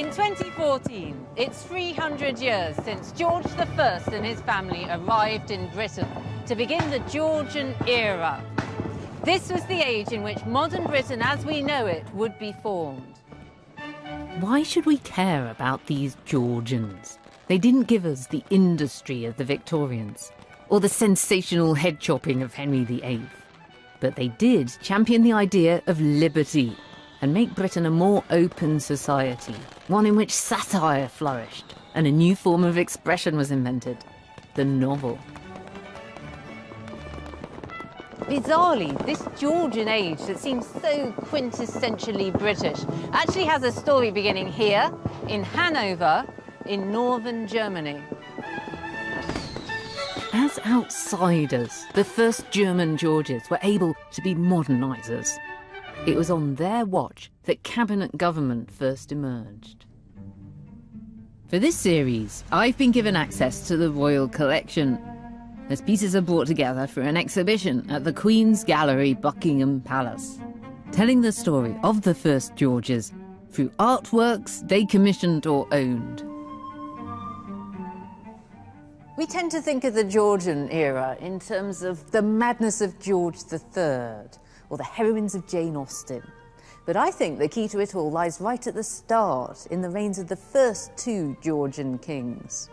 In 2014, it's 300 years since George I and his family arrived in Britain to begin the Georgian era. This was the age in which modern Britain as we know it would be formed. Why should we care about these Georgians? They didn't give us the industry of the Victorians or the sensational head chopping of Henry VIII. But they did champion the idea of liberty and make Britain a more open society, one in which satire flourished and a new form of expression was invented, the novel. Bizarrely, this Georgian age that seems so quintessentially British actually has a story beginning here, in Hanover, in northern Germany. As outsiders, the first German Georges were able to be modernisers. It was on their watch that cabinet government first emerged. For this series, I've been given access to the Royal Collection, as pieces are brought together for an exhibition at the Queen's Gallery, Buckingham Palace, telling the story of the first Georges through artworks they commissioned or owned. We tend to think of the Georgian era in terms of the madness of George III, or the heroines of Jane Austen. But I think the key to it all lies right at the start, in the reigns of the first two Georgian kings.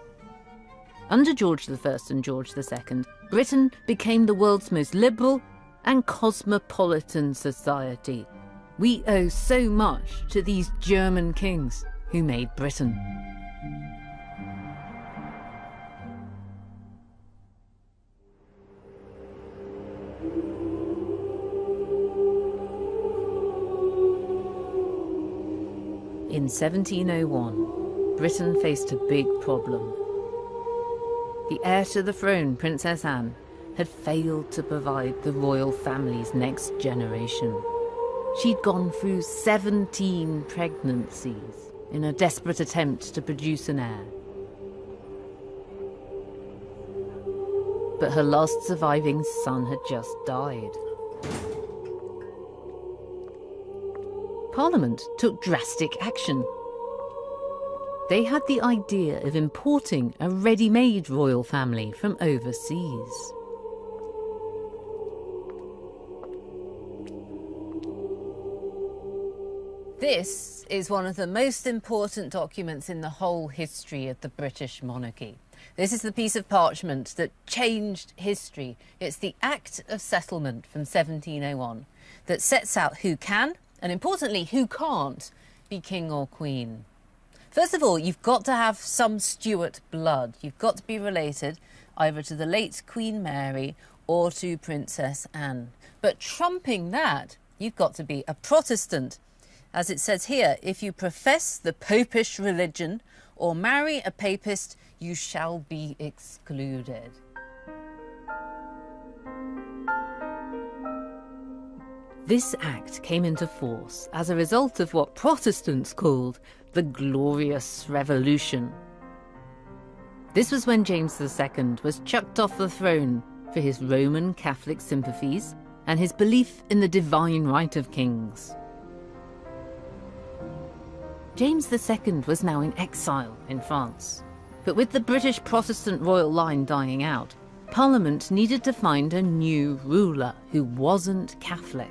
Under George I and George II, Britain became the world's most liberal and cosmopolitan society. We owe so much to these German kings who made Britain. In 1701, Britain faced a big problem. The heir to the throne, Princess Anne, had failed to provide the royal family's next generation. She'd gone through 17 pregnancies in a desperate attempt to produce an heir. But her last surviving son had just died. Parliament took drastic action. They had the idea of importing a ready-made royal family from overseas. This is one of the most important documents in the whole history of the British monarchy. This is the piece of parchment that changed history. It's the Act of Settlement from 1701 that sets out who can, and importantly, who can't be king or queen. First of all, you've got to have some Stuart blood. You've got to be related either to the late Queen Mary or to Princess Anne. But trumping that, you've got to be a Protestant. As it says here, if you profess the popish religion or marry a papist, you shall be excluded. This act came into force as a result of what Protestants called the Glorious Revolution. This was when James II was chucked off the throne for his Roman Catholic sympathies and his belief in the divine right of kings. James II was now in exile in France, but with the British Protestant royal line dying out, Parliament needed to find a new ruler who wasn't Catholic.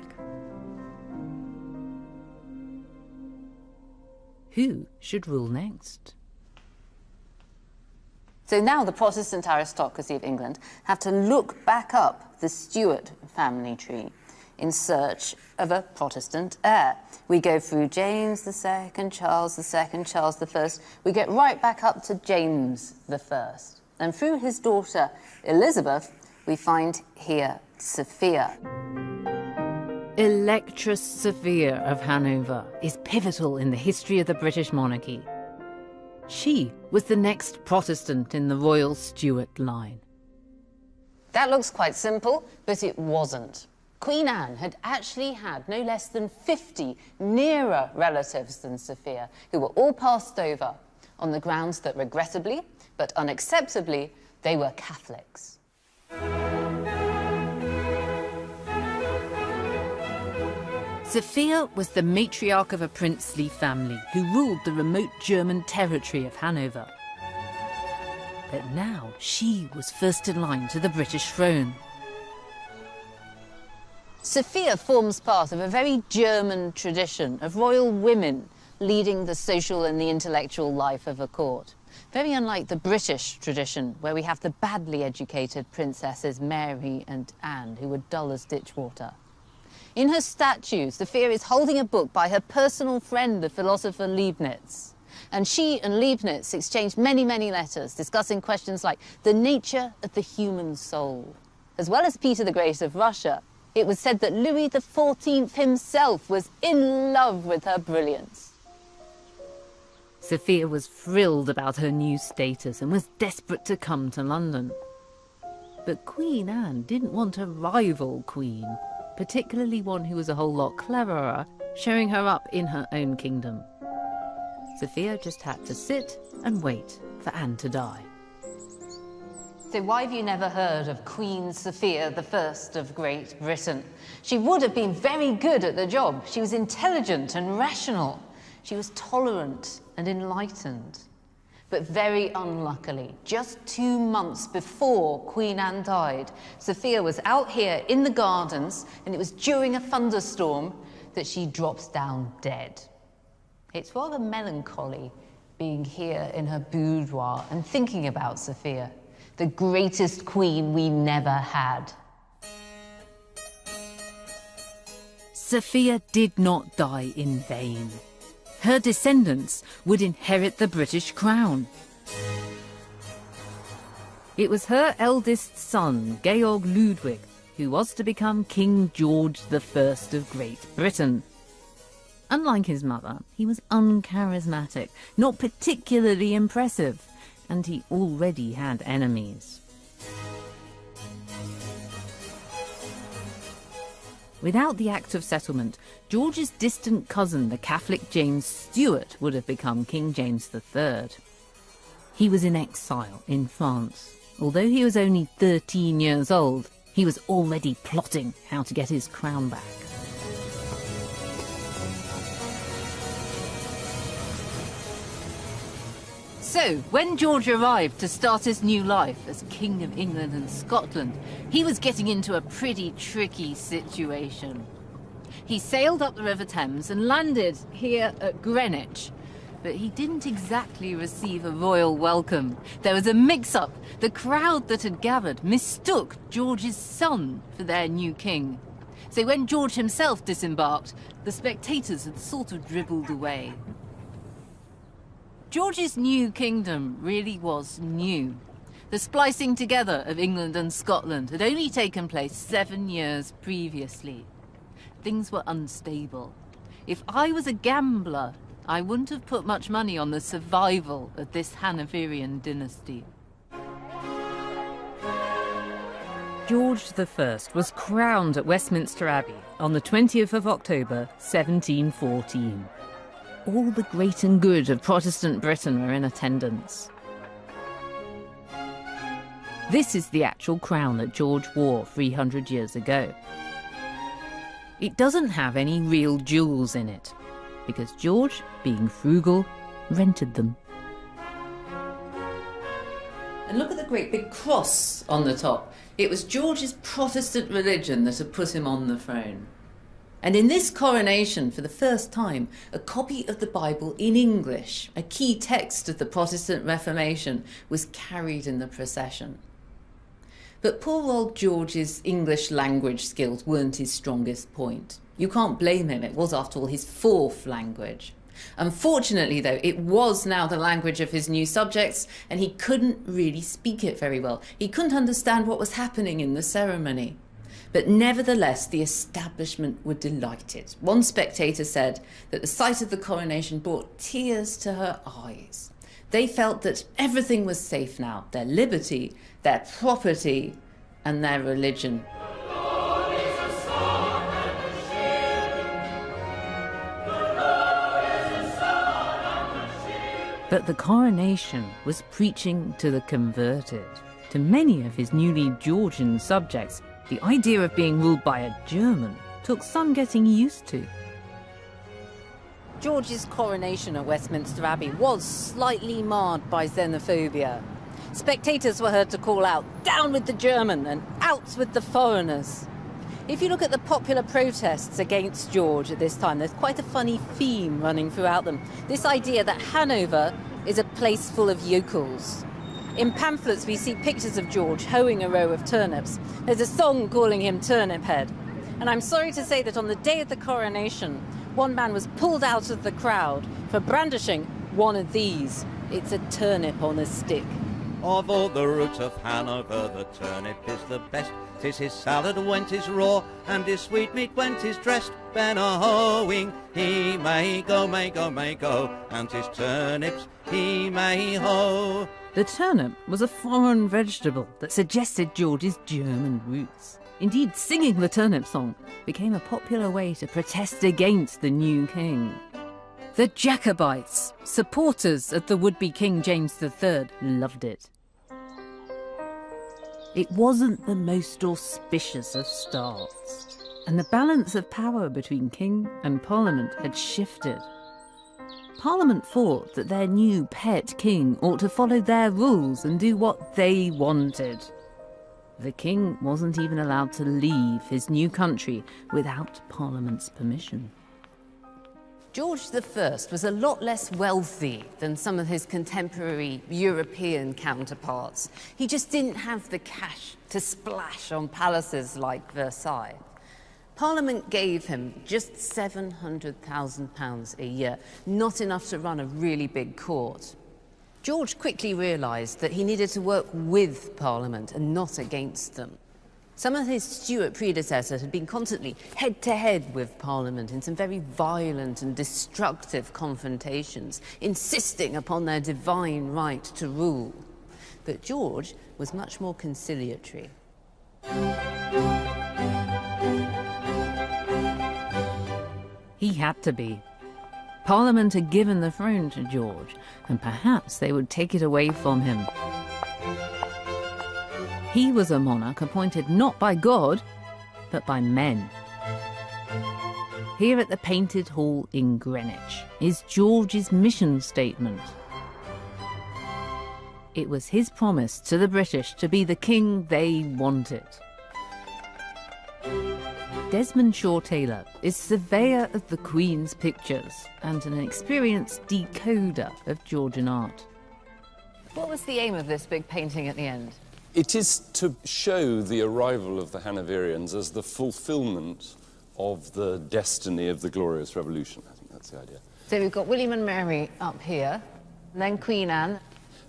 Who should rule next? So now the Protestant aristocracy of England have to look back up the Stuart family tree in search of a Protestant heir. We go through James II, Charles II, Charles I. We get right back up to James I. And through his daughter Elizabeth, we find here Sophia. Electress Sophia of Hanover is pivotal in the history of the British monarchy. She was the next Protestant in the royal Stuart line. That looks quite simple, but it wasn't. Queen Anne had actually had no less than 50 nearer relatives than Sophia, who were all passed over on the grounds that regrettably, but unacceptably, they were Sophia was the matriarch of a princely family who ruled the remote German territory of Hanover. But now she was first in line to the British throne. Sophia forms part of a very German tradition of royal women leading the social and the intellectual life of a court. Very unlike the British tradition, where we have the badly educated princesses Mary and Anne, who were dull as ditch water. In her statue, Sophia is holding a book by her personal friend, the philosopher Leibniz. And she and Leibniz exchanged many, many letters discussing questions like the nature of the human soul. As well as Peter the Great of Russia, it was said that Louis XIV himself was in love with her brilliance. Sophia was thrilled about her new status and was desperate to come to London. But Queen Anne didn't want a rival queen, particularly one who was a whole lot cleverer, showing her up in her own kingdom. Sophia just had to sit and wait for Anne to die. So why have you never heard of Queen Sophia I of Great Britain? She would have been very good at the job. She was intelligent and rational. She was tolerant and enlightened. But very unluckily, just 2 months before Queen Anne died, Sophia was out here in the gardens, and it was during a thunderstorm that she drops down dead. It's rather melancholy being here in her boudoir and thinking about Sophia, the greatest queen we never had. Sophia did not die in vain. Her descendants would inherit the British crown. It was her eldest son, Georg Ludwig, who was to become King George I of Great Britain. Unlike his mother, he was uncharismatic, not particularly impressive, and he already had enemies. Without the Act of Settlement, George's distant cousin, the Catholic James Stuart, would have become King James III. He was in exile in France. Although he was only 13 years old, he was already plotting how to get his crown back. So, when George arrived to start his new life as King of England and Scotland, he was getting into a pretty tricky situation. He sailed up the River Thames and landed here at Greenwich, but he didn't exactly receive a royal welcome. There was a mix-up. The crowd that had gathered mistook George's son for their new king. So when George himself disembarked, the spectators had sort of dribbled away. George's new kingdom really was new. The splicing together of England and Scotland had only taken place 7 years previously. Things were unstable. If I was a gambler, I wouldn't have put much money on the survival of this Hanoverian dynasty. George I was crowned at Westminster Abbey on the 20th of October, 1714. All the great and good of Protestant Britain were in attendance. This is the actual crown that George wore 300 years ago. It doesn't have any real jewels in it, because George, being frugal, rented them. And look at the great big cross on the top. It was George's Protestant religion that had put him on the throne. And in this coronation, for the first time, a copy of the Bible in English, a key text of the Protestant Reformation, was carried in the procession. But poor old George's English language skills weren't his strongest point. You can't blame him, it was after all his fourth language. Unfortunately though, it was now the language of his new subjects, and he couldn't really speak it very well. He couldn't understand what was happening in the ceremony. But nevertheless, the establishment were delighted. One spectator said that the sight of the coronation brought tears to her eyes. They felt that everything was safe now, their liberty, their property, and their religion. But the coronation was preaching to the converted. To many of his newly Georgian subjects, the idea of being ruled by a German took some getting used to. George's coronation at Westminster Abbey was slightly marred by xenophobia. Spectators were heard to call out, "Down with the German" and "Out with the foreigners." If you look at the popular protests against George at this time, there's quite a funny theme running throughout them. This idea that Hanover is a place full of yokels. In pamphlets, we see pictures of George hoeing a row of turnips. There's a song calling him Turnip Head. And I'm sorry to say that on the day of the coronation, one man was pulled out of the crowd for brandishing one of these. It's a turnip on a stick. Of all the roots of Hanover, the turnip is the best. 'Tis his salad when 'tis raw, and his sweetmeat when 'tis dressed. Ben a hoeing, he may go, may go, may go, and his turnips he may hoe. The turnip was a foreign vegetable that suggested George's German roots. Indeed, singing the turnip song became a popular way to protest against the new king. The Jacobites, supporters of the would-be King James III, loved it. It wasn't the most auspicious of starts, and the balance of power between king and parliament had shifted. Parliament thought that their new pet king ought to follow their rules and do what they wanted. The king wasn't even allowed to leave his new country without Parliament's permission. George I was a lot less wealthy than some of his contemporary European counterparts. He just didn't have the cash to splash on palaces like Versailles. Parliament gave him just £700,000 a year, not enough to run a really big court. George quickly realised that he needed to work with Parliament and not against them. Some of his Stuart predecessors had been constantly head-to-head with Parliament in some very violent and destructive confrontations, insisting upon their divine right to rule. But George was much more conciliatory. He had to be. Parliament had given the throne to George, and perhaps they would take it away from him. He was a monarch appointed not by God, but by men. Here at the Painted Hall in Greenwich is George's mission statement. It was his promise to the British to be the king they wanted. Desmond Shaw Taylor is surveyor of the Queen's pictures and an experienced decoder of Georgian art. What was the aim of this big painting at the end? It is to show the arrival of the Hanoverians as the fulfilment of the destiny of the Glorious Revolution. I think that's the idea. So we've got William and Mary up here, and then Queen Anne.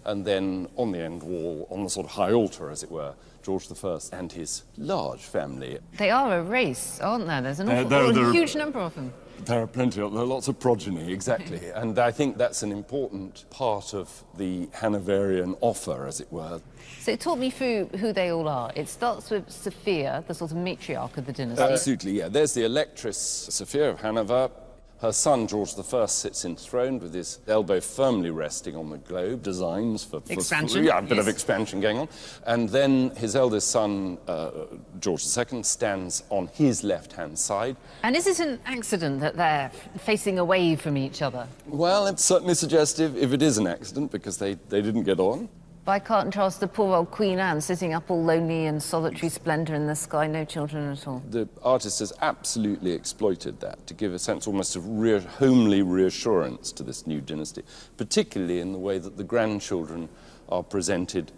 And then on the end wall, on the sort of high altar, as it were, George I and his large family. They are a race, aren't there? There's an awful, huge number of them. There are plenty of them. There are lots of progeny, exactly. And I think that's an important part of the Hanoverian offer, as it were. So talk me through who they all are. It starts with Sophia, the sort of matriarch of the dynasty. Absolutely, yeah. There's the Electress Sophia of Hanover. Her son, George I, sits enthroned with his elbow firmly resting on the globe, designs for expansion. Yeah, a bit of expansion going on. And then his eldest son, George II, stands on his left-hand side. And is it an accident that they're facing away from each other? Well, it's certainly suggestive if it is an accident, because they didn't get on. By contrast, the poor old Queen Anne sitting up all lonely in solitary splendour in the sky, no children at all. The artist has absolutely exploited that to give a sense almost of homely reassurance to this new dynasty, particularly in the way that the grandchildren are presented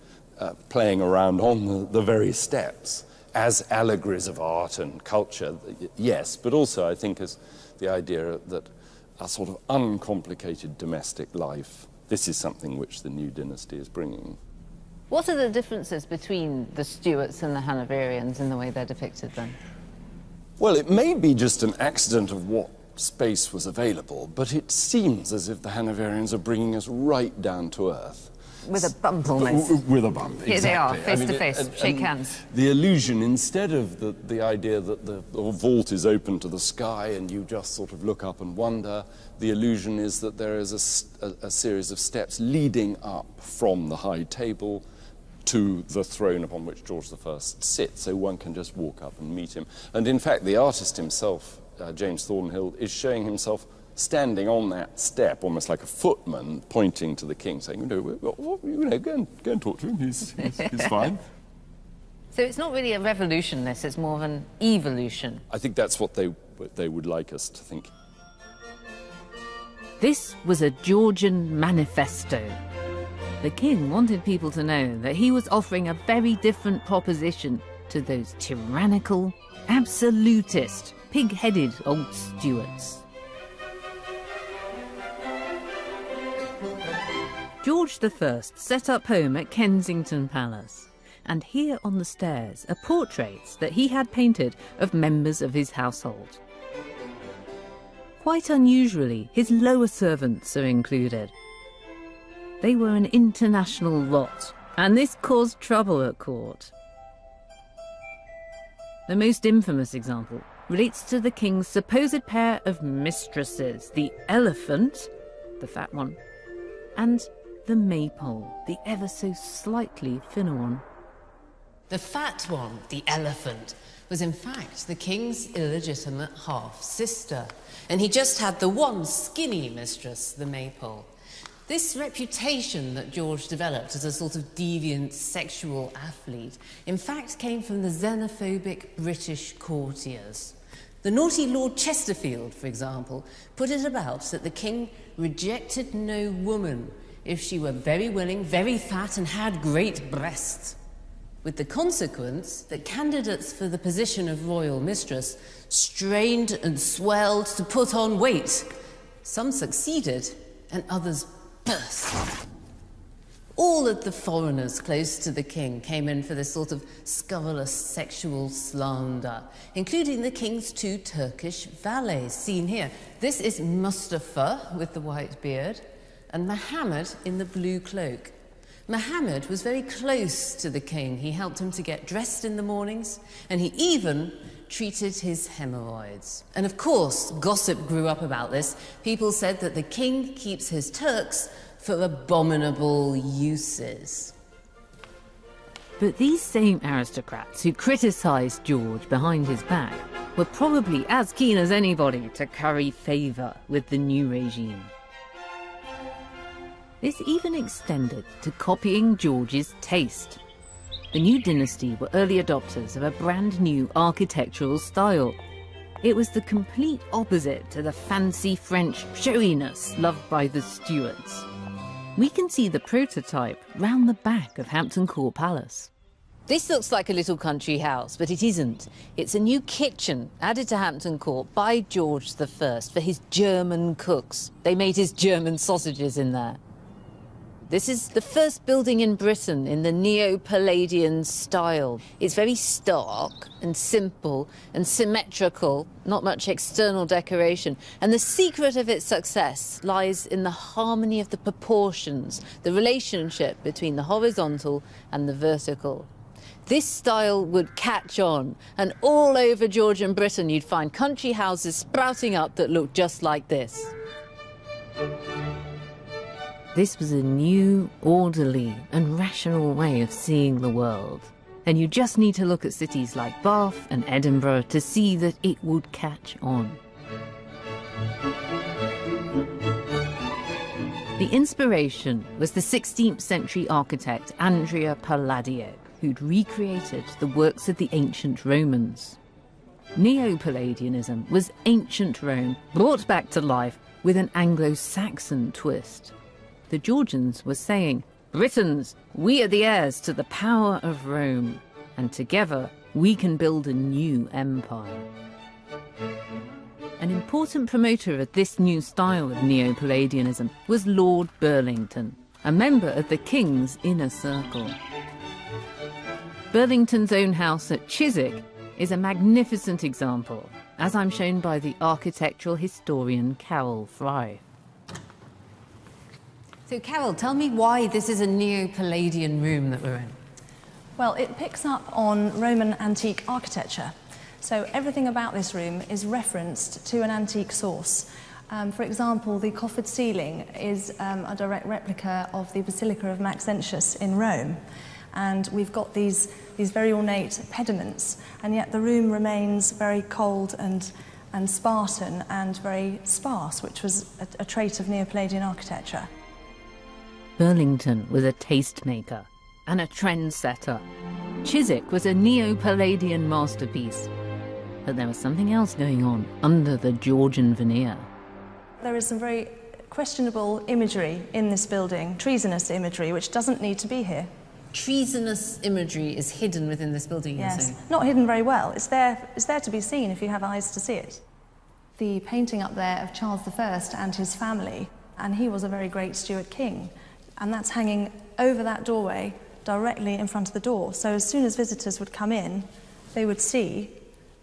playing around on the very steps as allegories of art and culture, yes, but also I think as the idea that a sort of uncomplicated domestic life. This is something which the new dynasty is bringing. What are the differences between the Stuarts and the Hanoverians in the way they're depicted then? Well, it may be just an accident of what space was available, but it seems as if the Hanoverians are bringing us right down to earth. With a bump almost. With a bump, exactly. Here they are, face to face, shake hands. The illusion, instead of the idea that the vault is open to the sky and you just sort of look up and wonder, the illusion is that there is a series of steps leading up from the high table to the throne upon which George I sits, so one can just walk up and meet him. And in fact, the artist himself, James Thornhill, is showing himself standing on that step, almost like a footman, pointing to the king, saying, go and talk to him, he's fine. So it's not really a revolution, this, it's more of an evolution. I think that's what they would like us to think. This was a Georgian manifesto. The king wanted people to know that he was offering a very different proposition to those tyrannical, absolutist, pig-headed old Stuarts. George I set up home at Kensington Palace, and here on the stairs are portraits that he had painted of members of his household. Quite unusually, his lower servants are included. They were an international lot, and this caused trouble at court. The most infamous example relates to the king's supposed pair of mistresses, the elephant, the fat one, and the maypole, the ever so slightly thinner one. The fat one, the elephant, was in fact the king's illegitimate half-sister, and he just had the one skinny mistress, the maypole. This reputation that George developed as a sort of deviant sexual athlete, in fact, came from the xenophobic British courtiers. The naughty Lord Chesterfield, for example, put it about that the king rejected no woman if she were very willing, very fat, and had great breasts, with the consequence that candidates for the position of royal mistress strained and swelled to put on weight. Some succeeded, and others burst. All of the foreigners close to the king came in for this sort of scurrilous sexual slander, including the king's 2 Turkish valets, seen here. This is Mustafa with the white beard, and Muhammad in the blue cloak. Muhammad was very close to the king. He helped him to get dressed in the mornings, and he even treated his hemorrhoids. And of course, gossip grew up about this. People said that the king keeps his Turks for abominable uses. But these same aristocrats who criticised George behind his back were probably as keen as anybody to curry favour with the new regime. This even extended to copying George's taste. The new dynasty were early adopters of a brand new architectural style. It was the complete opposite to the fancy French showiness loved by the Stuarts. We can see the prototype round the back of Hampton Court Palace. This looks like a little country house, but it isn't. It's a new kitchen added to Hampton Court by George I for his German cooks. They made his German sausages in there. This is the first building in Britain in the Neo-Palladian style. It's very stark and simple and symmetrical, not much external decoration. And the secret of its success lies in the harmony of the proportions, the relationship between the horizontal and the vertical. This style would catch on, and all over Georgian Britain you'd find country houses sprouting up that look just like this. This was a new, orderly and rational way of seeing the world. And you just need to look at cities like Bath and Edinburgh to see that it would catch on. The inspiration was the 16th century architect Andrea Palladio, who'd recreated the works of the ancient Romans. Neo-Palladianism was ancient Rome brought back to life with an Anglo-Saxon twist. The Georgians were saying, Britons, we are the heirs to the power of Rome, and together we can build a new empire. An important promoter of this new style of Neo-Palladianism was Lord Burlington, a member of the king's inner circle. Burlington's own house at Chiswick is a magnificent example, as I'm shown by the architectural historian Carol Fry. So Carol, tell me why this is a Neo-Palladian room that we're in. Well, it picks up on Roman antique architecture. So everything about this room is referenced to an antique source. For example, the coffered ceiling is a direct replica of the Basilica of Maxentius in Rome. and we've got these very ornate pediments, and yet the room remains very cold and Spartan and very sparse, which was a trait of Neo-Palladian architecture. Burlington was a tastemaker and a trendsetter. Chiswick was a Neo-Palladian masterpiece. But there was something else going on under the Georgian veneer. There is some very questionable imagery in this building, treasonous imagery, which doesn't need to be here. Treasonous imagery is hidden within this building, yes, not hidden very well. It's there to be seen if you have eyes to see it. The painting up there of Charles I and his family, and he was a very great Stuart king, and that's hanging over that doorway directly in front of the door. So as soon as visitors would come in, they would see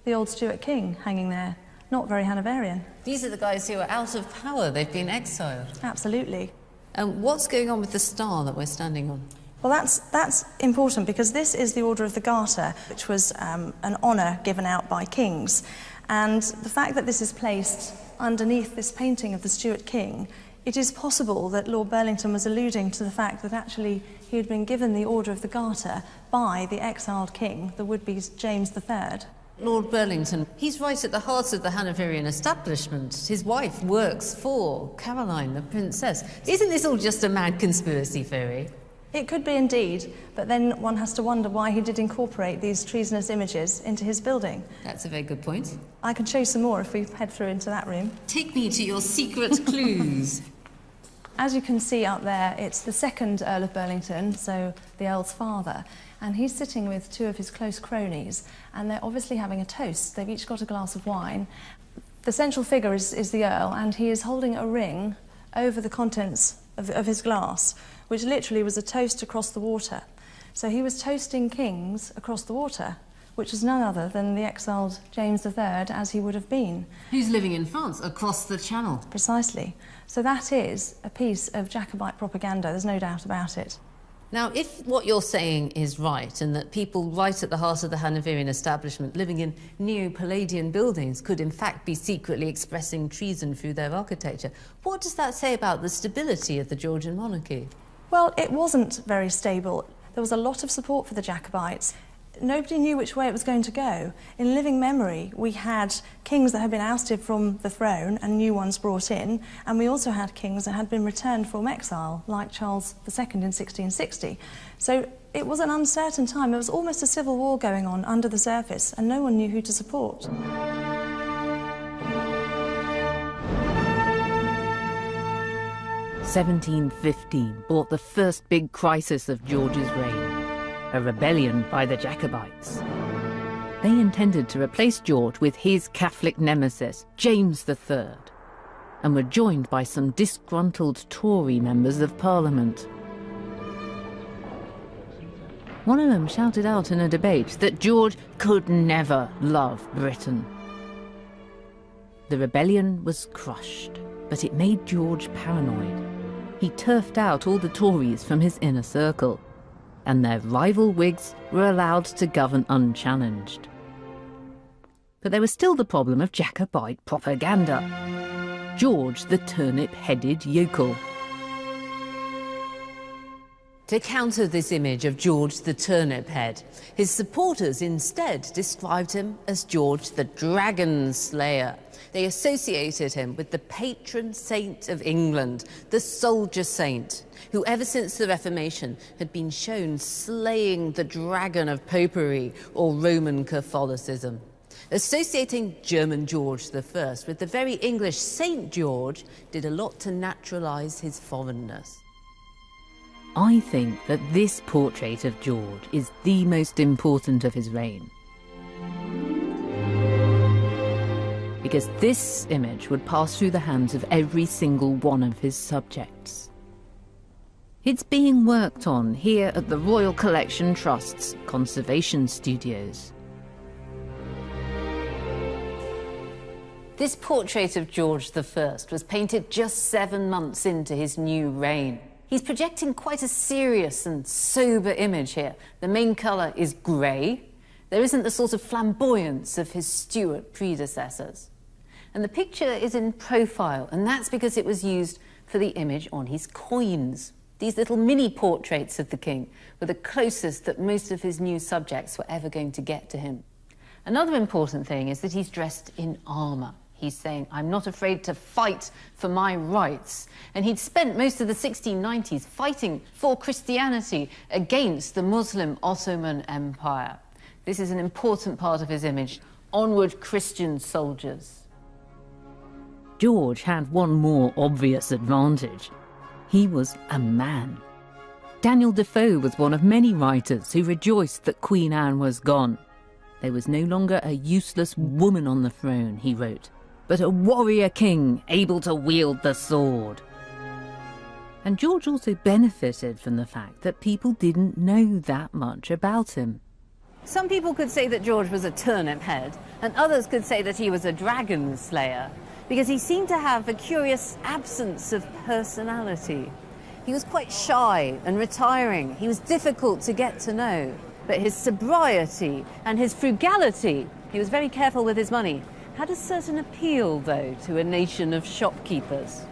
the old Stuart king hanging there. Not very Hanoverian. These are the guys who are out of power. They've been exiled. Absolutely. And what's going on with the star that we're standing on? Well, that's important because this is the Order of the Garter, which was an honour given out by kings. And the fact that this is placed underneath this painting of the Stuart king, it is possible that Lord Burlington was alluding to the fact that actually he had been given the Order of the Garter by the exiled king, the would-be James III. Lord Burlington, he's right at the heart of the Hanoverian establishment. His wife works for Caroline, the princess. Isn't this all just a mad conspiracy theory? It could be indeed, but then one has to wonder why he did incorporate these treasonous images into his building. That's a very good point. I can show you some more if we head through into that room. Take me to your secret clues. As you can see up there, it's the second Earl of Burlington, so the Earl's father, and he's sitting with two of his close cronies, and they're obviously having a toast. They've each got a glass of wine. The central figure is the Earl, and he is holding a ring over the contents of his glass, which literally was a toast across the water. So he was toasting kings across the water, which was none other than the exiled James III, as he would have been. Who's living in France, across the Channel. Precisely. So that is a piece of Jacobite propaganda, there's no doubt about it. Now, if what you're saying is right, and that people right at the heart of the Hanoverian establishment living in Neo-Palladian buildings could in fact be secretly expressing treason through their architecture, what does that say about the stability of the Georgian monarchy? Well, it wasn't very stable. There was a lot of support for the Jacobites. Nobody knew which way it was going to go. In living memory, we had kings that had been ousted from the throne and new ones brought in, and we also had kings that had been returned from exile, like Charles II in 1660. So it was an uncertain time. There was almost a civil war going on under the surface, and no one knew who to support. 1715 brought the first big crisis of George's reign. A rebellion by the Jacobites. They intended to replace George with his Catholic nemesis, James III, and were joined by some disgruntled Tory members of Parliament. One of them shouted out in a debate that George could never love Britain. The rebellion was crushed, but it made George paranoid. He turfed out all the Tories from his inner circle, and their rival Whigs were allowed to govern unchallenged. But there was still the problem of Jacobite propaganda. George the turnip-headed yokel. To counter this image of George the turnip head, his supporters instead described him as George the Dragon Slayer. They associated him with the patron saint of England, the soldier saint, who ever since the Reformation had been shown slaying the dragon of popery or Roman Catholicism. Associating German George I with the very English Saint George did a lot to naturalise his foreignness. I think that this portrait of George is the most important of his reign. Because this image would pass through the hands of every single one of his subjects. It's being worked on here at the Royal Collection Trust's Conservation Studios. This portrait of George I was painted just 7 months into his new reign. He's projecting quite a serious and sober image here. The main colour is grey. There isn't the sort of flamboyance of his Stuart predecessors. And the picture is in profile, and that's because it was used for the image on his coins. These little mini portraits of the king were the closest that most of his new subjects were ever going to get to him. Another important thing is that he's dressed in armour. He's saying, I'm not afraid to fight for my rights. And he'd spent most of the 1690s fighting for Christianity against the Muslim Ottoman Empire. This is an important part of his image. Onward, Christian soldiers. George had one more obvious advantage. He was a man. Daniel Defoe was one of many writers who rejoiced that Queen Anne was gone. There was no longer a useless woman on the throne, he wrote, but a warrior king able to wield the sword. And George also benefited from the fact that people didn't know that much about him. Some people could say that George was a turnip head, and others could say that he was a dragon slayer, because he seemed to have a curious absence of personality. He was quite shy and retiring. He was difficult to get to know. But his sobriety and his frugality, he was very careful with his money, had a certain appeal, though, to a nation of shopkeepers.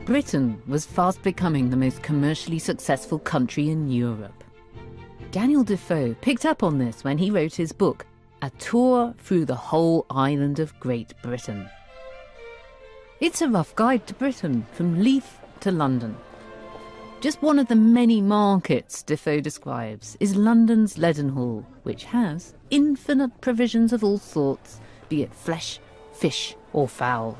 Britain was fast becoming the most commercially successful country in Europe. Daniel Defoe picked up on this when he wrote his book, A Tour Through the Whole Island of Great Britain. It's a rough guide to Britain, from Leith to London. Just one of the many markets Defoe describes is London's Leadenhall, which has infinite provisions of all sorts, be it flesh, fish or fowl.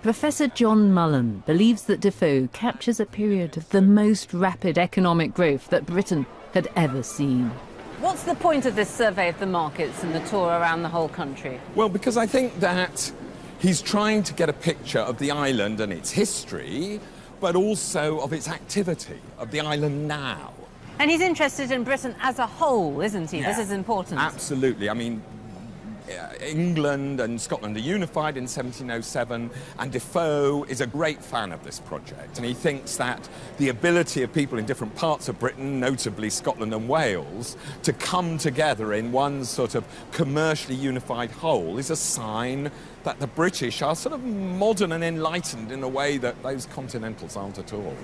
Professor John Mullen believes that Defoe captures a period of the most rapid economic growth that Britain had ever seen. What's the point of this survey of the markets and the tour around the whole country? Well, because I think that he's trying to get a picture of the island and its history, but also of its activity, of the island now. And he's interested in Britain as a whole, isn't he? Yeah, this is important. Absolutely. I mean, England and Scotland are unified in 1707, and Defoe is a great fan of this project. And he thinks that the ability of people in different parts of Britain, notably Scotland and Wales, to come together in one sort of commercially unified whole is a sign that the British are sort of modern and enlightened in a way that those continentals aren't at all.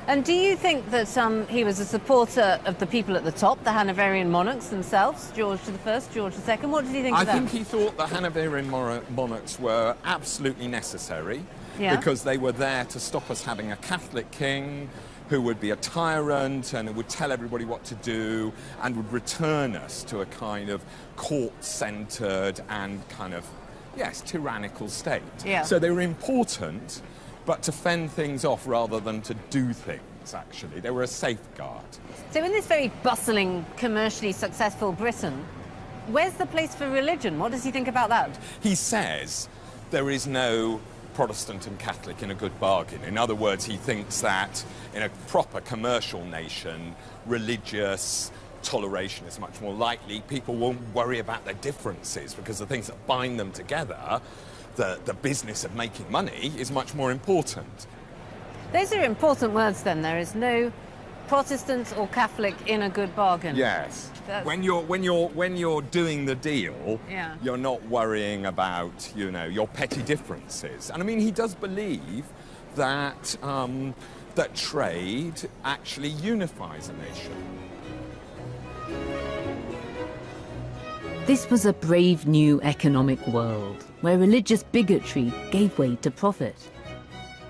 And do you think that he was a supporter of the people at the top, the Hanoverian monarchs themselves, George I, George II? What did he think of them? I think he thought the Hanoverian monarchs were absolutely necessary, because they were there to stop us having a Catholic king who would be a tyrant and who would tell everybody what to do and would return us to a kind of court-centred and kind of, yes, tyrannical state. Yeah. So they were important, but to fend things off rather than to do things, actually. They were a safeguard. So in this very bustling, commercially successful Britain, where's the place for religion? What does he think about that? He says there is no Protestant and Catholic in a good bargain. In other words, he thinks that in a proper commercial nation, religious toleration is much more likely. People won't worry about their differences because the things that bind them together, the business of making money, is much more important. Those are important words then. There is no Protestant or Catholic in a good bargain. Yes. When you're doing the deal, Yeah. you're not worrying about, you know, your petty differences. And I mean, he does believe that that trade actually unifies a nation. This was a brave new economic world where religious bigotry gave way to profit.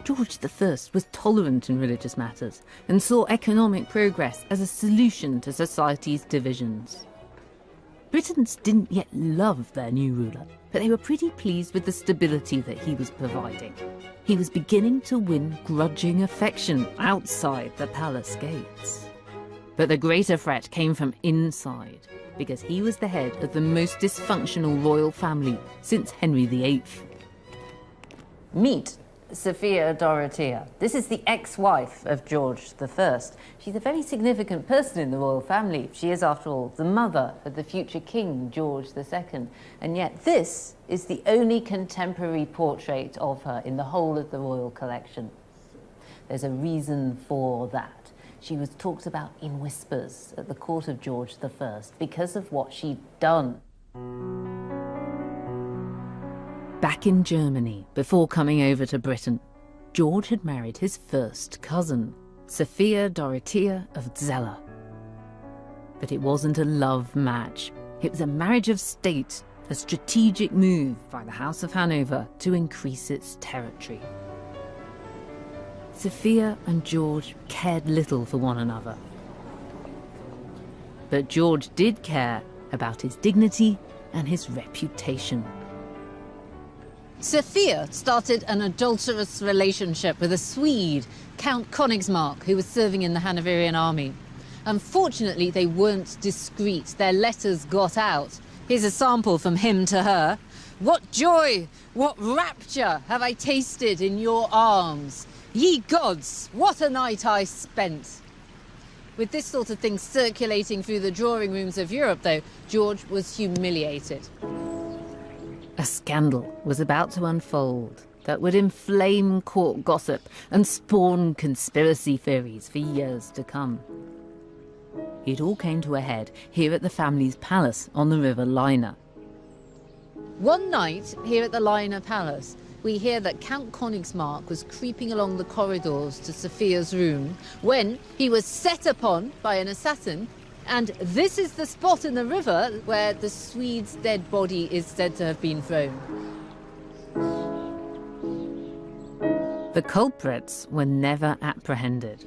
George I was tolerant in religious matters and saw economic progress as a solution to society's divisions. Britons didn't yet love their new ruler, but they were pretty pleased with the stability that he was providing. He was beginning to win grudging affection outside the palace gates. But the greater threat came from inside, because he was the head of the most dysfunctional royal family since Henry VIII. Meet Sophia Dorothea. This is the ex-wife of George I. She's a very significant person in the royal family. She is, after all, the mother of the future king, George II. And yet this is the only contemporary portrait of her in the whole of the royal collection. There's a reason for that. She was talked about in whispers at the court of George I because of what she'd done. back in Germany before coming over to Britain, George had married his first cousin, Sophia Dorothea of Zella. But it wasn't a love match. It was a marriage of state, a strategic move by the House of Hanover to increase its territory. Sophia and George cared little for one another. But George did care about his dignity and his reputation. Sophia started an adulterous relationship with a Swede, Count Königsmark, who was serving in the Hanoverian army. Unfortunately, they weren't discreet. Their letters got out. Here's a sample from him to her. "What joy, what rapture have I tasted in your arms! Ye gods, what a night I spent!" With this sort of thing circulating through the drawing rooms of Europe, though, George was humiliated. A scandal was about to unfold that would inflame court gossip and spawn conspiracy theories for years to come. It all came to a head here at the family's palace on the River Leine. One night, here at the Leine Palace, we hear that Count Königsmark was creeping along the corridors to Sophia's room when he was set upon by an assassin, and this is the spot in the river where the Swede's dead body is said to have been thrown. The culprits were never apprehended.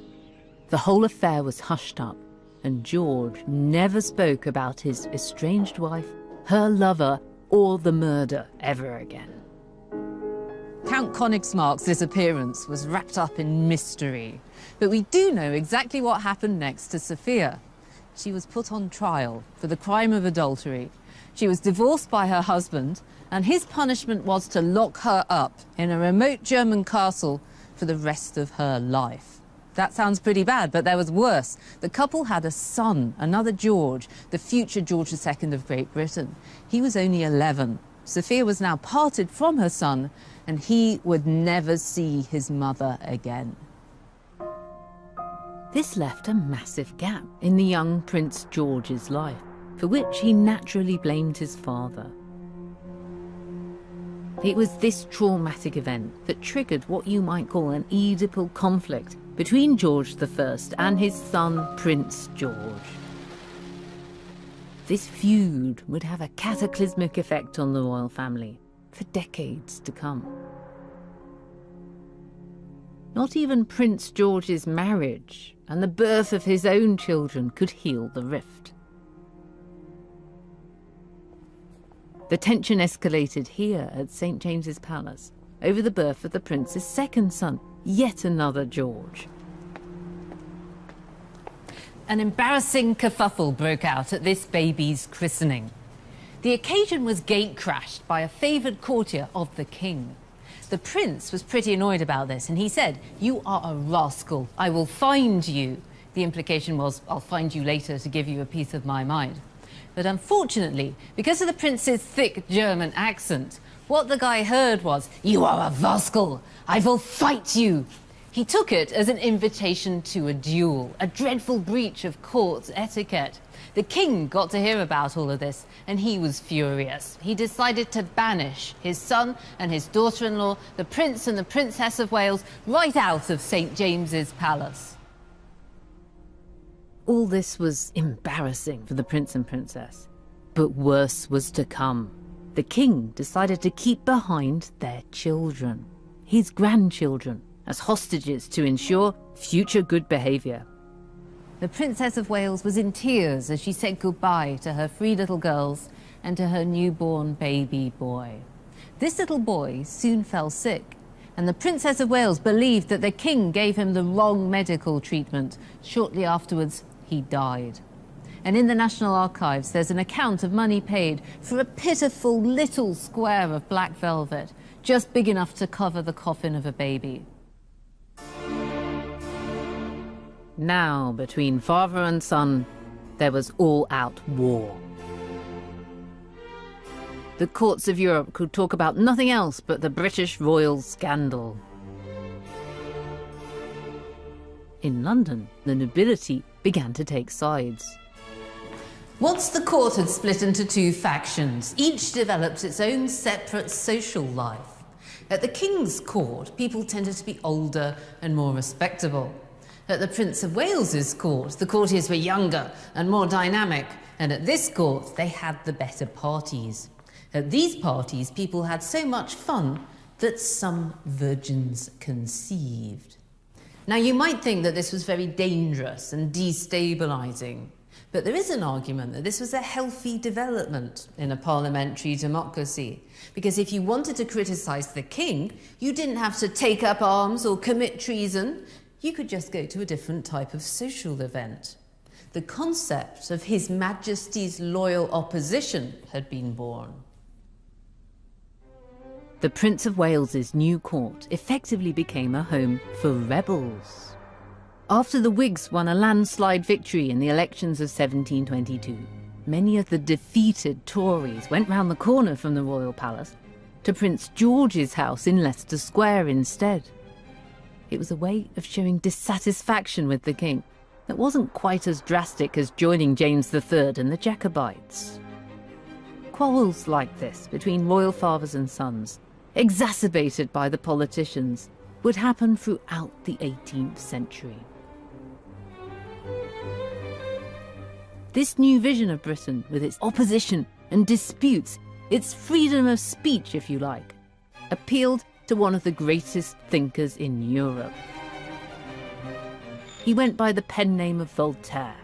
The whole affair was hushed up, and George never spoke about his estranged wife, her lover, or the murder ever again. Count Königsmark's disappearance was wrapped up in mystery, but we do know exactly what happened next to Sophia. She was put on trial for the crime of adultery. She was divorced by her husband, and his punishment was to lock her up in a remote German castle for the rest of her life. That sounds pretty bad, but there was worse. The couple had a son, another George, the future George II of Great Britain. He was only 11. Sophia was now parted from her son, and he would never see his mother again. This left a massive gap in the young Prince George's life, for which he naturally blamed his father. It was this traumatic event that triggered what you might call an Oedipal conflict between George I and his son, Prince George. This feud would have a cataclysmic effect on the royal family for decades to come. Not even Prince George's marriage and the birth of his own children could heal the rift. The tension escalated here at St. James's Palace over the birth of the prince's second son, yet another George. An embarrassing kerfuffle broke out at this baby's christening. The occasion was gate-crashed by a favoured courtier of the king. The prince was pretty annoyed about this, and he said, "You are a rascal. I will find you." The implication was, "I'll find you later to give you a piece of my mind." But unfortunately, because of the prince's thick German accent, what the guy heard was, "You are a rascal. I will fight you." He took it as an invitation to a duel, a dreadful breach of court etiquette. The king got to hear about all of this, and he was furious. He decided to banish his son and his daughter-in-law, the Prince and the Princess of Wales, right out of St. James's Palace. All this was embarrassing for the prince and princess, but worse was to come. The king decided to keep behind their children, his grandchildren, as hostages to ensure future good behaviour. The Princess of Wales was in tears as she said goodbye to her 3 little girls and to her newborn baby boy. This little boy soon fell sick, and the Princess of Wales believed that the king gave him the wrong medical treatment. Shortly afterwards, he died. And in the National Archives, there's an account of money paid for a pitiful little square of black velvet, just big enough to cover the coffin of a baby. Now, between father and son, there was all-out war. The courts of Europe could talk about nothing else but the British royal scandal. In London, the nobility began to take sides. Once the court had split into two factions, each developed its own separate social life. At the King's court, people tended to be older and more respectable. At the Prince of Wales's court, the courtiers were younger and more dynamic, and at this court, they had the better parties. At these parties, people had so much fun that some virgins conceived. Now, you might think that this was very dangerous and destabilising, but there is an argument that this was a healthy development in a parliamentary democracy, because if you wanted to criticise the king, you didn't have to take up arms or commit treason. You could just go to a different type of social event. The concept of His Majesty's loyal opposition had been born. The Prince of Wales's new court effectively became a home for rebels. After the Whigs won a landslide victory in the elections of 1722, many of the defeated Tories went round the corner from the royal palace to Prince George's house in Leicester Square instead. It was a way of showing dissatisfaction with the king that wasn't quite as drastic as joining James III and the Jacobites. Quarrels like this between royal fathers and sons, exacerbated by the politicians, would happen throughout the 18th century. This new vision of Britain, with its opposition and disputes, its freedom of speech, if you like, appealed to one of the greatest thinkers in Europe. He went by the pen name of Voltaire,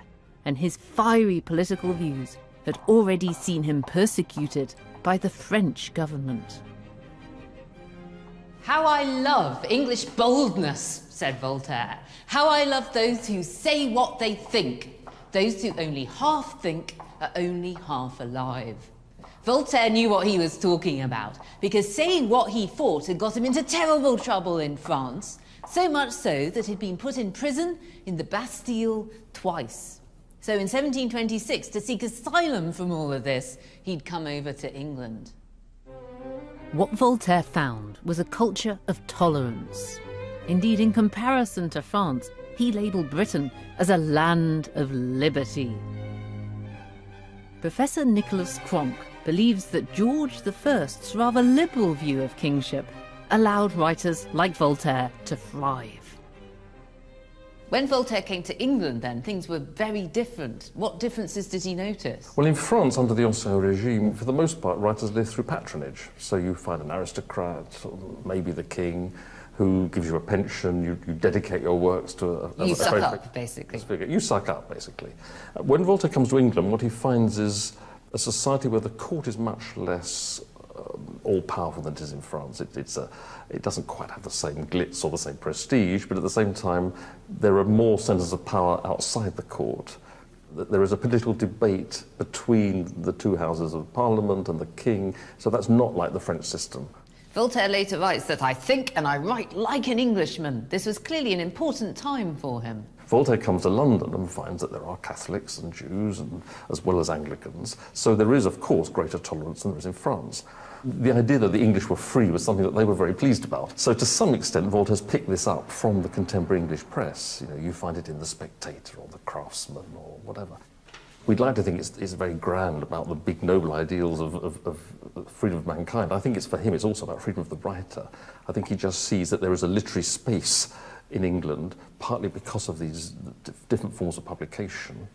and his fiery political views had already seen him persecuted by the French government. "How I love English boldness," said Voltaire. "How I love those who say what they think. Those who only half think are only half alive." Voltaire knew what he was talking about, because saying what he thought had got him into terrible trouble in France, so much so that he'd been put in prison in the Bastille twice. So in 1726, to seek asylum from all of this, he'd come over to England. What Voltaire found was a culture of tolerance. Indeed, in comparison to France, he labelled Britain as a land of liberty. Professor Nicholas Cronk believes that George I's rather liberal view of kingship allowed writers like Voltaire to thrive. When Voltaire came to England then, things were very different. What differences did he notice? Well, in France, under the Ancien Regime, for the most part, writers lived through patronage. So you find an aristocrat, or maybe the king, who gives you a pension, you dedicate your works to You suck up, basically. You suck up, basically. When Voltaire comes to England, what he finds is a society where the court is much less all-powerful than it is in France. It doesn't quite have the same glitz or the same prestige, but at the same time, there are more centres of power outside the court. There is a political debate between the two houses of Parliament and the king, so that's not like the French system. Voltaire later writes that "I think and I write like an Englishman." This was clearly an important time for him. Voltaire comes to London and finds that there are Catholics and Jews, and as well as Anglicans. So there is, of course, greater tolerance than there is in France. The idea that the English were free was something that they were very pleased about. So to some extent, Voltaire's picked this up from the contemporary English press. You know, you find it in The Spectator or The Craftsman or whatever. We'd like to think it's very grand about the big noble ideals of freedom of mankind. I think for him it's also about freedom of the writer. I think he just sees that there is a literary space in England, partly because of these different forms of publication,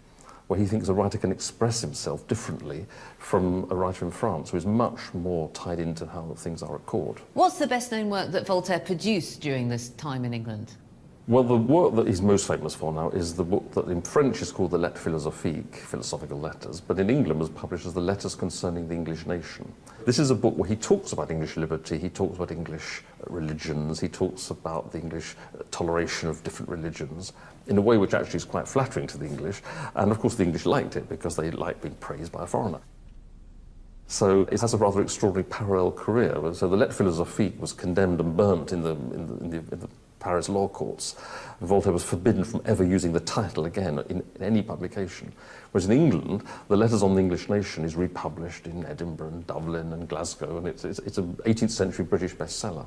where he thinks a writer can express himself differently from a writer in France, who is much more tied into how things are at court. What's the best-known work that Voltaire produced during this time in England? Well, the work that he's most famous for now is the book that in French is called the Lettres Philosophiques, Philosophical Letters, but in England was published as the Letters Concerning the English Nation. This is a book where he talks about English liberty, he talks about English religions, he talks about the English toleration of different religions, in a way which actually is quite flattering to the English, and of course the English liked it because they liked being praised by a foreigner. So it has a rather extraordinary parallel career. So the Lettres Philosophiques was condemned and burnt in the Paris law courts. And Voltaire was forbidden from ever using the title again in any publication. Whereas in England, the Letters on the English Nation is republished in Edinburgh and Dublin and Glasgow, and it's an 18th century British bestseller.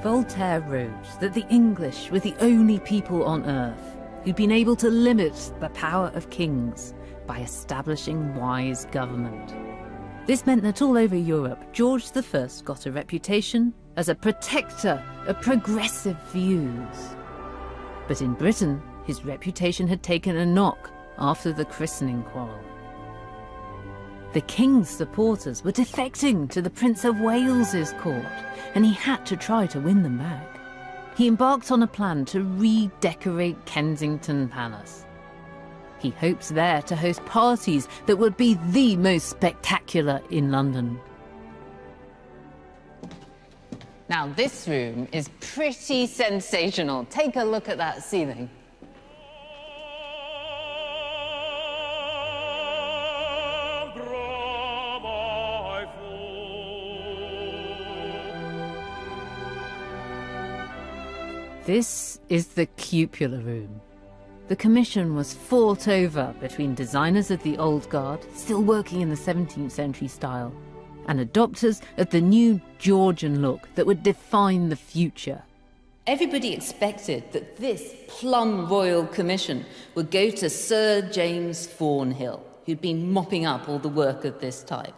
Voltaire wrote that the English were the only people on earth who'd been able to limit the power of kings by establishing wise government. This meant that all over Europe, George I got a reputation as a protector of progressive views. But in Britain, his reputation had taken a knock after the christening quarrel. The king's supporters were defecting to the Prince of Wales's court, and he had to try to win them back. He embarked on a plan to redecorate Kensington Palace. He hoped there to host parties that would be the most spectacular in London. Now, this room is pretty sensational. Take a look at that ceiling. This is the cupola room. The commission was fought over between designers of the old guard, still working in the 17th century style, and adopters of the new Georgian look that would define the future. Everybody expected that this plum royal commission would go to Sir James Thornhill, who'd been mopping up all the work of this type.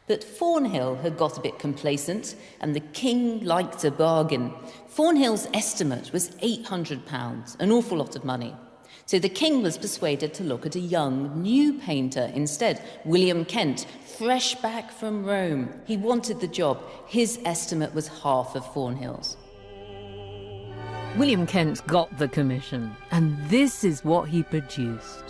But Thornhill had got a bit complacent, and the king liked a bargain. Thornhill's estimate was £800, an awful lot of money. So the king was persuaded to look at a young, new painter instead, William Kent, fresh back from Rome. He wanted the job. His estimate was half of Thornhill's. William Kent got the commission, and this is what he produced.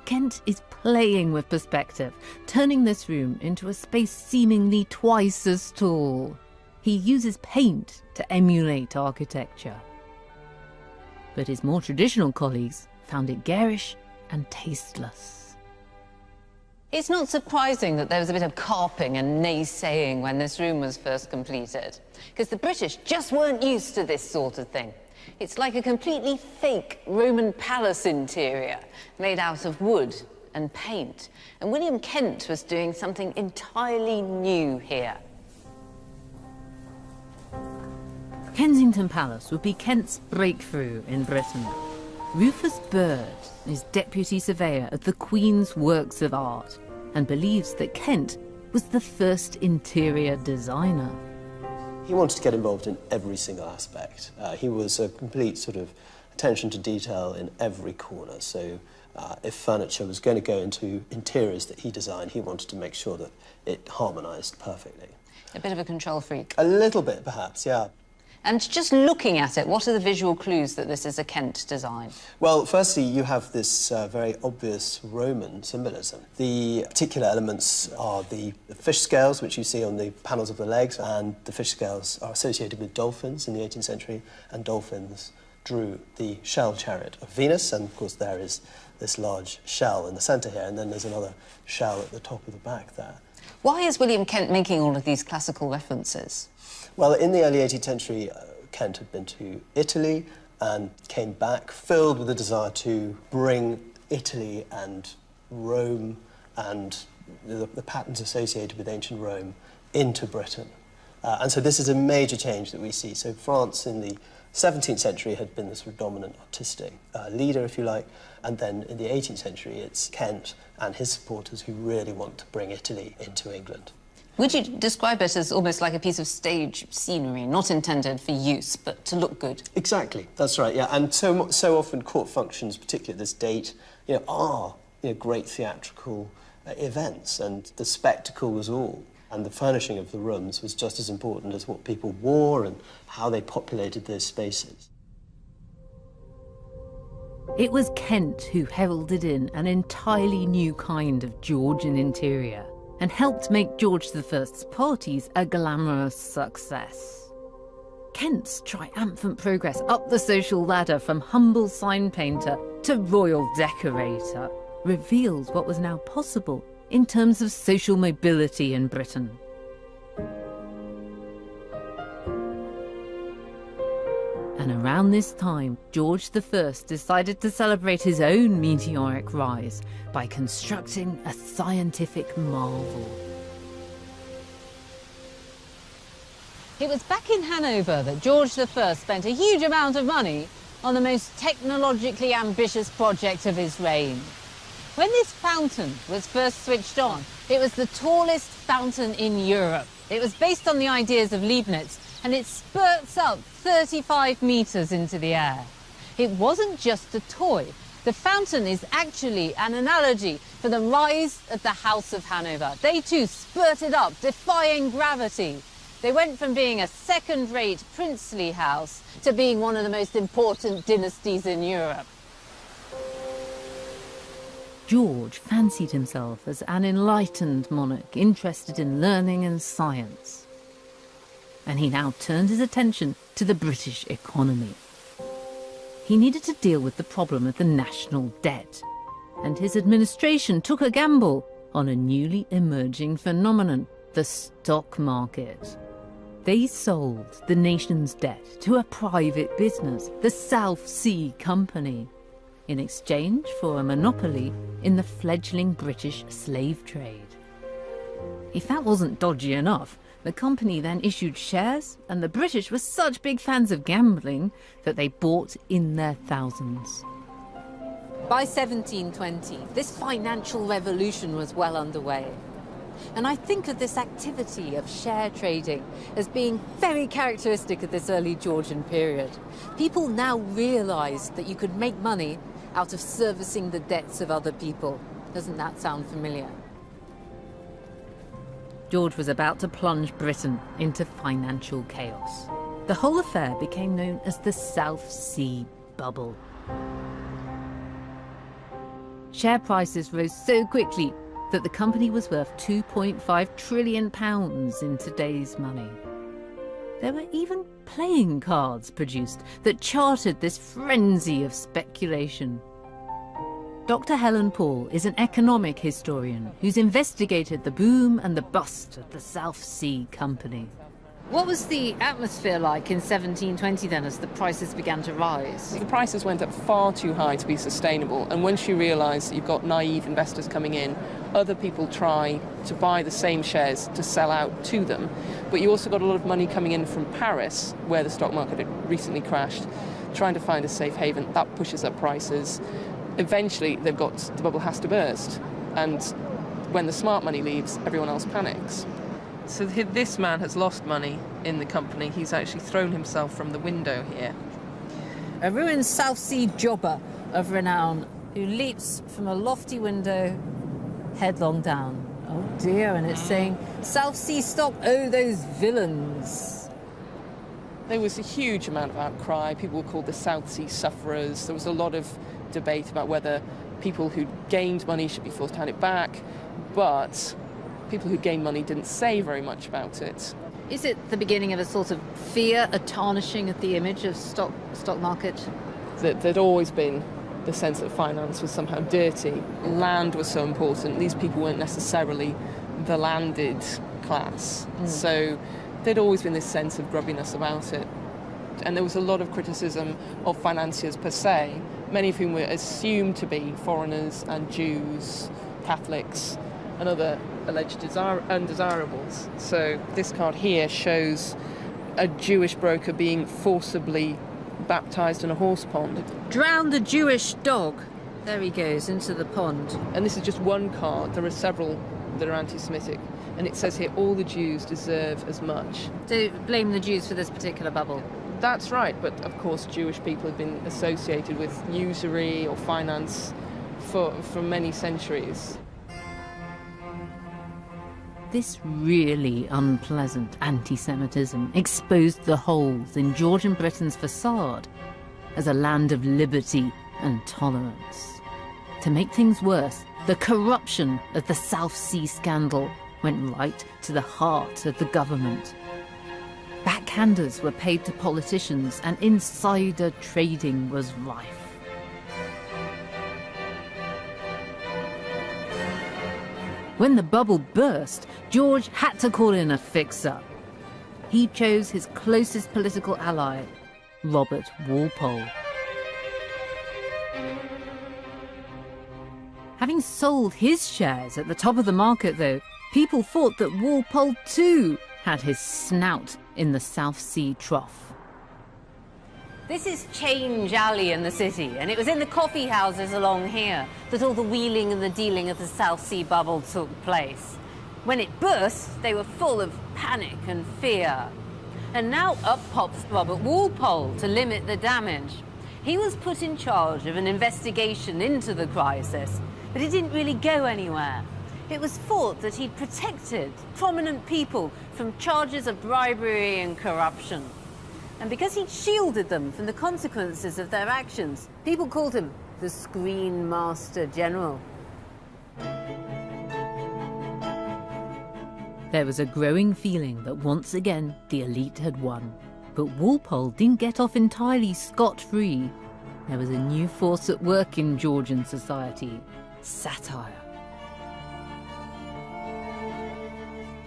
Kent is playing with perspective, turning this room into a space seemingly twice as tall. He uses paint to emulate architecture. But his more traditional colleagues found it garish and tasteless. It's not surprising that there was a bit of carping and naysaying when this room was first completed, because the British just weren't used to this sort of thing. It's like a completely fake Roman palace interior, made out of wood and paint. And William Kent was doing something entirely new here. Kensington Palace would be Kent's breakthrough in Britain. Rufus Bird is deputy surveyor of the Queen's Works of Art and believes that Kent was the first interior designer. He wanted to get involved in every single aspect. He was a complete sort of attention to detail in every corner. So if furniture was going to go into interiors that he designed, he wanted to make sure that it harmonised perfectly. A bit of a control freak. A little bit, perhaps, yeah. And just looking at it, what are the visual clues that this is a Kent design? Well, firstly, you have this very obvious Roman symbolism. The particular elements are the fish scales, which you see on the panels of the legs, and the fish scales are associated with dolphins in the 18th century, and dolphins drew the shell chariot of Venus, and of course there is this large shell in the centre here, and then there's another shell at the top of the back there. Why is William Kent making all of these classical references? Well, in the early 18th century, Kent had been to Italy and came back filled with a desire to bring Italy and Rome and the patterns associated with ancient Rome into Britain. And so this is a major change that we see. So France in the 17th century had been this dominant artistic leader, if you like, and then in the 18th century it's Kent and his supporters who really want to bring Italy into England. Would you describe it as almost like a piece of stage scenery, not intended for use, but to look good? Exactly, that's right, yeah. And so often court functions, particularly at this date, are great theatrical events, and the spectacle was all. And the furnishing of the rooms was just as important as what people wore and how they populated those spaces. It was Kent who heralded in an entirely new kind of Georgian interior and helped make George I's parties a glamorous success. Kent's triumphant progress up the social ladder from humble sign painter to royal decorator reveals what was now possible in terms of social mobility in Britain. And around this time, George I decided to celebrate his own meteoric rise by constructing a scientific marvel. It was back in Hanover that George I spent a huge amount of money on the most technologically ambitious project of his reign. When this fountain was first switched on, it was the tallest fountain in Europe. It was based on the ideas of Leibniz, and it spurts up 35 meters into the air. It wasn't just a toy. The fountain is actually an analogy for the rise of the House of Hanover. They too spurted up, defying gravity. They went from being a second-rate princely house to being one of the most important dynasties in Europe. George fancied himself as an enlightened monarch interested in learning and science. And he now turned his attention to the British economy. He needed to deal with the problem of the national debt, and his administration took a gamble on a newly emerging phenomenon, the stock market. They sold the nation's debt to a private business, the South Sea Company, in exchange for a monopoly in the fledgling British slave trade. If that wasn't dodgy enough, the company then issued shares, and the British were such big fans of gambling that they bought in their thousands. By 1720, this financial revolution was well underway. And I think of this activity of share trading as being very characteristic of this early Georgian period. People now realised that you could make money out of servicing the debts of other people. Doesn't that sound familiar? George was about to plunge Britain into financial chaos. The whole affair became known as the South Sea Bubble. Share prices rose so quickly that the company was worth £2.5 trillion in today's money. There were even playing cards produced that charted this frenzy of speculation. Dr. Helen Paul is an economic historian who's investigated the boom and the bust of the South Sea Company. What was the atmosphere like in 1720 then, as the prices began to rise? The prices went up far too high to be sustainable, and once you realise that you've got naive investors coming in, other people try to buy the same shares to sell out to them. But you also got a lot of money coming in from Paris, where the stock market had recently crashed, trying to find a safe haven. That pushes up prices. Eventually, the bubble has to burst, and when the smart money leaves, everyone else panics. So this man has lost money in the company. He's actually thrown himself from the window here. A ruined South Sea jobber of renown who leaps from a lofty window headlong down. Oh dear, and it's saying, South Sea stock, oh those villains. There was a huge amount of outcry. People were called the South Sea sufferers. There was a lot of debate about whether people who gained money should be forced to hand it back, but people who gained money didn't say very much about it. Is it the beginning of a sort of fear, a tarnishing of the image of stock market? There'd always been the sense that finance was somehow dirty. Land was so important. These people weren't necessarily the landed class. So there'd always been this sense of grubbiness about it. And there was a lot of criticism of financiers per se, many of whom were assumed to be foreigners and Jews, Catholics, and other alleged undesirables. So this card here shows a Jewish broker being forcibly baptised in a horse pond. Drowned a Jewish dog. There he goes, into the pond. And this is just one card. There are several that are anti-Semitic. And it says here, all the Jews deserve as much. So blame the Jews for this particular bubble. That's right, but of course Jewish people have been associated with usury or finance for many centuries. This really unpleasant anti-Semitism exposed the holes in Georgian Britain's facade as a land of liberty and tolerance. To make things worse, the corruption of the South Sea scandal went right to the heart of the government. Backhanders were paid to politicians and insider trading was rife. When the bubble burst, George had to call in a fixer. He chose his closest political ally, Robert Walpole. Having sold his shares at the top of the market, though, people thought that Walpole too had his snout in the South Sea trough. This is Change Alley in the city, and it was in the coffee houses along here that all the wheeling and the dealing of the South Sea bubble took place. When it burst, they were full of panic and fear. And now up pops Robert Walpole to limit the damage. He was put in charge of an investigation into the crisis, but it didn't really go anywhere. It was thought that he'd protected prominent people from charges of bribery and corruption. And because he'd shielded them from the consequences of their actions, people called him the Screen Master General. There was a growing feeling that once again the elite had won. But Walpole didn't get off entirely scot-free. There was a new force at work in Georgian society: satire.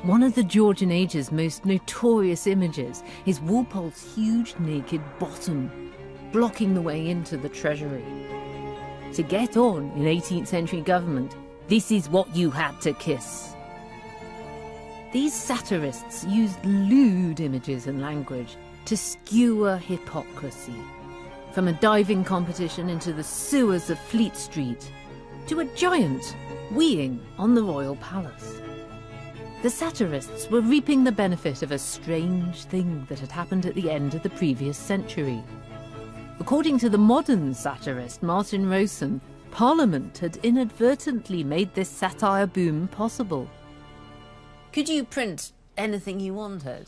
One of the Georgian age's most notorious images is Walpole's huge naked bottom, blocking the way into the treasury. To get on in 18th century government, this is what you had to kiss. These satirists used lewd images and language to skewer hypocrisy, from a diving competition into the sewers of Fleet Street to a giant weeing on the royal palace. The satirists were reaping the benefit of a strange thing that had happened at the end of the previous century. According to the modern satirist Martin Rowson, Parliament had inadvertently made this satire boom possible. Could you print anything you wanted?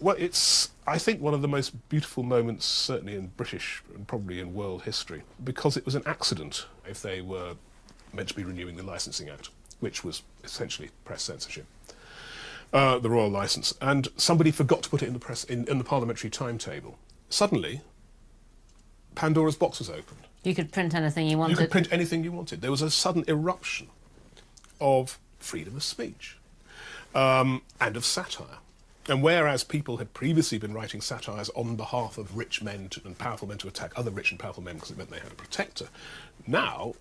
Well, it's, I think, one of the most beautiful moments, certainly in British and probably in world history, because it was an accident if they were meant to be renewing the Licensing Act, which was essentially press censorship. The royal licence, and somebody forgot to put it in the press in the parliamentary timetable. Suddenly, Pandora's box was opened. You could print anything you wanted. You could print anything you wanted. There was a sudden eruption of freedom of speech and of satire. And whereas people had previously been writing satires on behalf of rich men and powerful men to attack other rich and powerful men because it meant they had a protector, now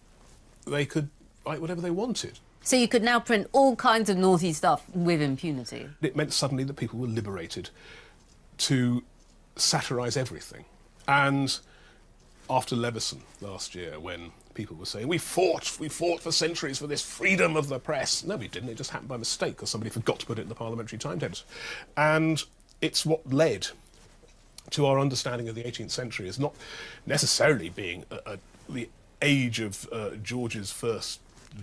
they could write whatever they wanted. So you could now print all kinds of naughty stuff with impunity. It meant suddenly that people were liberated to satirise everything. And after Leveson last year, when people were saying, we fought for centuries for this freedom of the press. No, we didn't. It just happened by mistake because somebody forgot to put it in the parliamentary timetables. And it's what led to our understanding of the 18th century as not necessarily being the age of George I,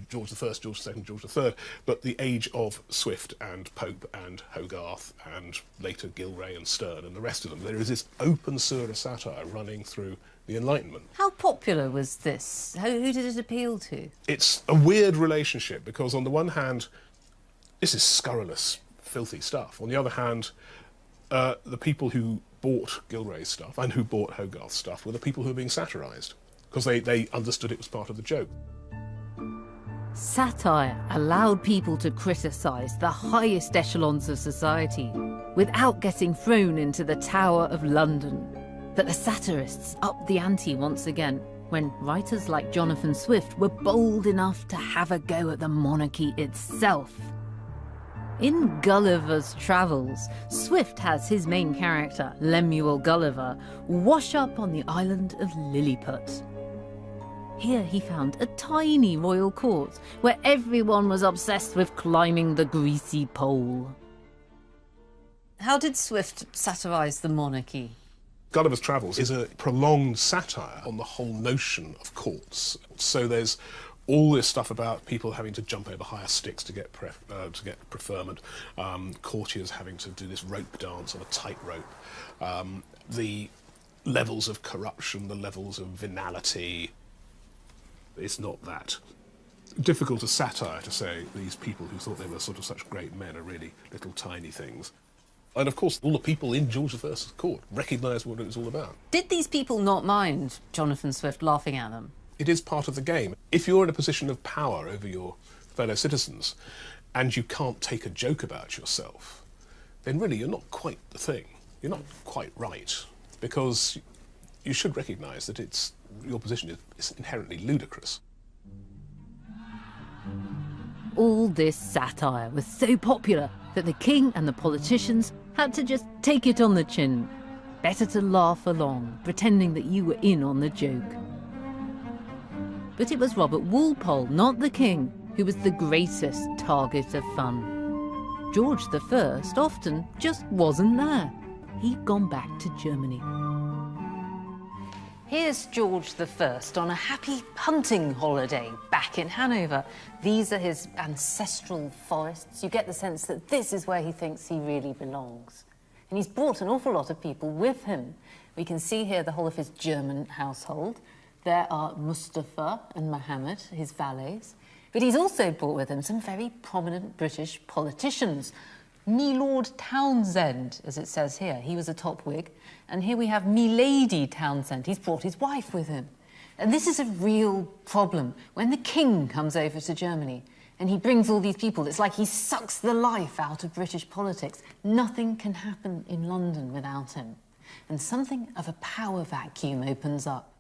George II, George III, but the age of Swift and Pope and Hogarth and later Gilray and Sterne and the rest of them. There is this open sewer of satire running through the Enlightenment. How popular was this? Who did it appeal to? It's a weird relationship because on the one hand, this is scurrilous, filthy stuff. On the other hand, the people who bought Gilray's stuff and who bought Hogarth's stuff were the people who were being satirised because they understood it was part of the joke. Satire allowed people to criticise the highest echelons of society without getting thrown into the Tower of London. But the satirists upped the ante once again when writers like Jonathan Swift were bold enough to have a go at the monarchy itself. In Gulliver's Travels, Swift has his main character, Lemuel Gulliver, wash up on the island of Lilliput. Here he found a tiny royal court where everyone was obsessed with climbing the greasy pole. How did Swift satirise the monarchy? Gulliver's Travels is a prolonged satire on the whole notion of courts. So there's all this stuff about people having to jump over higher sticks to get preferment, courtiers having to do this rope dance on a tightrope, the levels of corruption, the levels of venality. It's not that difficult a satire to say these people who thought they were sort of such great men are really little tiny things. And of course, all the people in George I's court recognised what it was all about. Did these people not mind Jonathan Swift laughing at them? It is part of the game. If you're in a position of power over your fellow citizens and you can't take a joke about yourself, then really you're not quite the thing. You're not quite right, because you should recognise that your position is inherently ludicrous. All this satire was so popular that the king and the politicians had to just take it on the chin. Better to laugh along, pretending that you were in on the joke. But it was Robert Walpole, not the king, who was the greatest target of fun. George I often just wasn't there. He'd gone back to Germany. Here's George I on a happy hunting holiday back in Hanover. These are his ancestral forests. You get the sense that this is where he thinks he really belongs. And he's brought an awful lot of people with him. We can see here the whole of his German household. There are Mustafa and Mohammed, his valets. But he's also brought with him some very prominent British politicians. Me Lord Townsend, as it says here, he was a top Whig. And here we have Me Lady Townsend. He's brought his wife with him. And this is a real problem. When the king comes over to Germany and he brings all these people, it's like he sucks the life out of British politics. Nothing can happen in London without him. And something of a power vacuum opens up.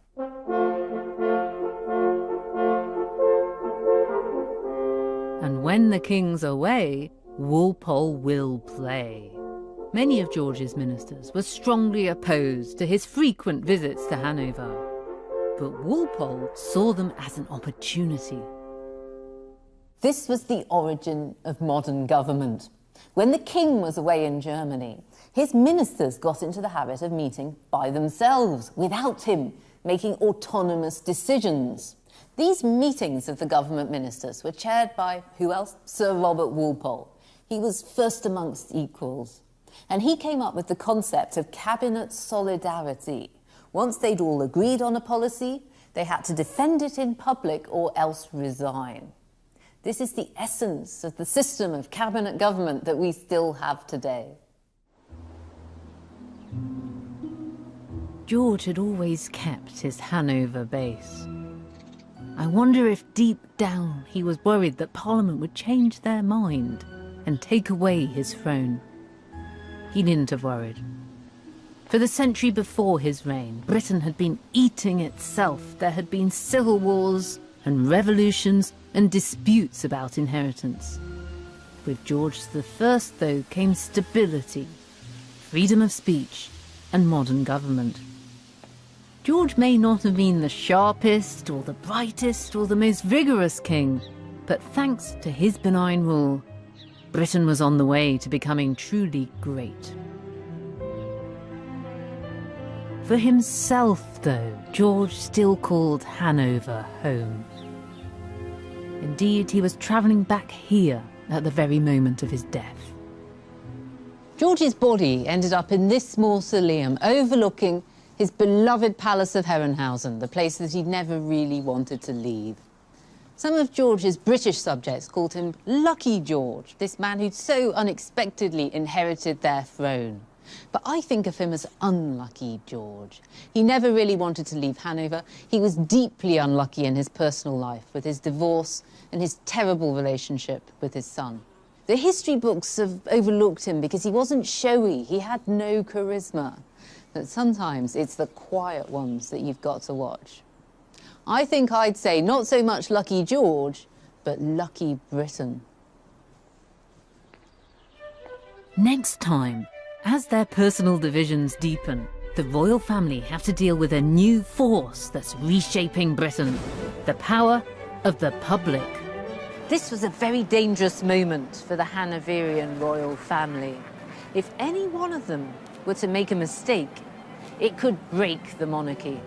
And when the king's away, Walpole will play. Many of George's ministers were strongly opposed to his frequent visits to Hanover, but Walpole saw them as an opportunity. This was the origin of modern government. When the king was away in Germany, his ministers got into the habit of meeting by themselves, without him, making autonomous decisions. These meetings of the government ministers were chaired by, who else? Sir Robert Walpole. He was first amongst equals. And he came up with the concept of cabinet solidarity. Once they'd all agreed on a policy, they had to defend it in public or else resign. This is the essence of the system of cabinet government that we still have today. George had always kept his Hanover base. I wonder if deep down he was worried that Parliament would change their mind and take away his throne. He needn't have worried. For the century before his reign, Britain had been eating itself. There had been civil wars and revolutions and disputes about inheritance. With George I, though, came stability, freedom of speech, and modern government. George may not have been the sharpest or the brightest or the most vigorous king, but thanks to his benign rule, Britain was on the way to becoming truly great. For himself, though, George still called Hanover home. Indeed, he was travelling back here at the very moment of his death. George's body ended up in this mausoleum overlooking his beloved Palace of Herrenhausen, the place that he'd never really wanted to leave. Some of George's British subjects called him Lucky George, this man who'd so unexpectedly inherited their throne. But I think of him as Unlucky George. He never really wanted to leave Hanover. He was deeply unlucky in his personal life, with his divorce and his terrible relationship with his son. The history books have overlooked him because he wasn't showy, he had no charisma. But sometimes it's the quiet ones that you've got to watch. I think I'd say not so much Lucky George, but Lucky Britain. Next time, as their personal divisions deepen, the royal family have to deal with a new force that's reshaping Britain, the power of the public. This was a very dangerous moment for the Hanoverian royal family. If any one of them were to make a mistake, it could break the monarchy.